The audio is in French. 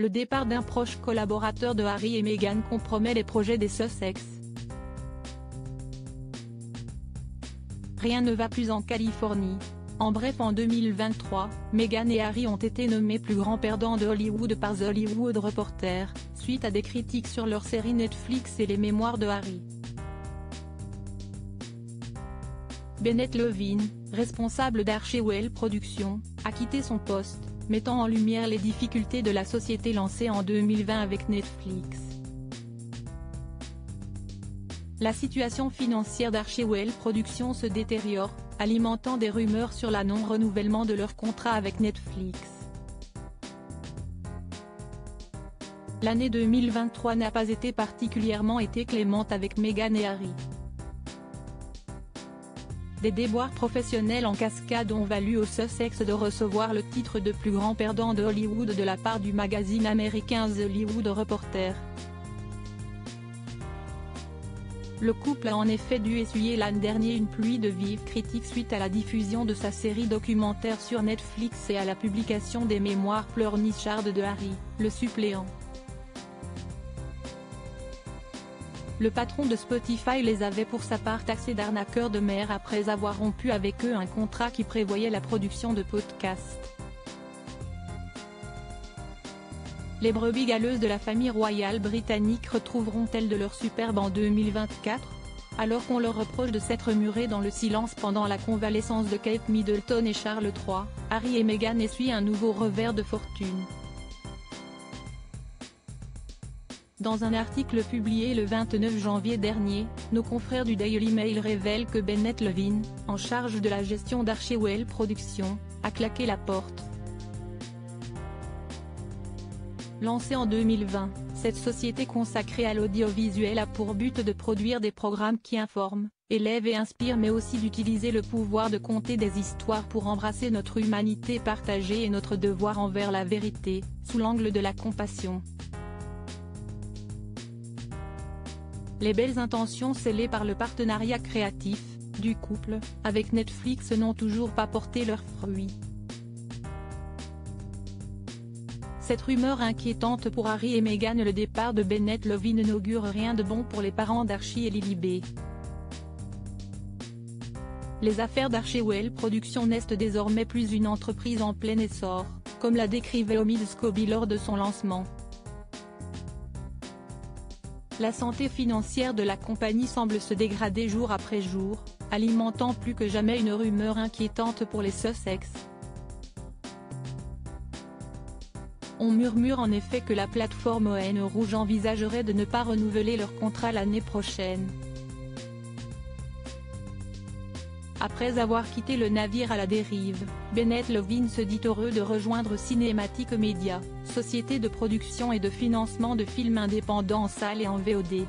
le départ d'un proche collaborateur de Harry et Meghan compromet les projets des Sussex. Rien ne va plus en Californie. En bref, en 2023, Meghan et Harry ont été nommés plus grands perdants de Hollywood par The Hollywood Reporter, suite à des critiques sur leur série Netflix et les mémoires de Harry. Bennett Levin, responsable d'Archewell Productions, a quitté son poste, mettant en lumière les difficultés de la société lancée en 2020 avec Netflix. La situation financière d'Archewell Productions se détériore, alimentant des rumeurs sur la non-renouvellement de leur contrat avec Netflix. L'année 2023 n'a pas été particulièrement clémente avec Meghan et Harry. Des déboires professionnels en cascade ont valu aux Sussex de recevoir le titre de plus grand perdant de Hollywood de la part du magazine américain The Hollywood Reporter. Le couple a en effet dû essuyer l'an dernier une pluie de vives critiques suite à la diffusion de sa série documentaire sur Netflix et à la publication des mémoires pleurnichardes de Harry, le suppléant. Le patron de Spotify les avait pour sa part taxés d'arnaqueurs de mer après avoir rompu avec eux un contrat qui prévoyait la production de podcasts. Les brebis galeuses de la famille royale britannique retrouveront-elles de leur superbe en 2024 ? Alors qu'on leur reproche de s'être murés dans le silence pendant la convalescence de Kate Middleton et Charles III, Harry et Meghan essuient un nouveau revers de fortune. Dans un article publié le 29 janvier dernier, nos confrères du Daily Mail révèlent que Bennett Levin, en charge de la gestion d'Archewell Productions, a claqué la porte. Lancée en 2020, cette société consacrée à l'audiovisuel a pour but de produire des programmes qui informent, élèvent et inspirent, mais aussi d'utiliser le pouvoir de conter des histoires pour embrasser notre humanité partagée et notre devoir envers la vérité, sous l'angle de la compassion. Les belles intentions scellées par le partenariat créatif du couple avec Netflix n'ont toujours pas porté leurs fruits. Cette rumeur inquiétante pour Harry et Meghan, le départ de Bennett Levin n'augure rien de bon pour les parents d'Archie et Lilibet. Les affaires d'Archewell Productions n'est désormais plus une entreprise en plein essor, comme l'a décrivait Omid Scobie lors de son lancement. La santé financière de la compagnie semble se dégrader jour après jour, alimentant plus que jamais une rumeur inquiétante pour les Sussex. On murmure en effet que la plateforme ON Rouge envisagerait de ne pas renouveler leur contrat l'année prochaine. Après avoir quitté le navire à la dérive, Bennett Levin se dit heureux de rejoindre Cinematic Media, société de production et de financement de films indépendants en salle et en VOD.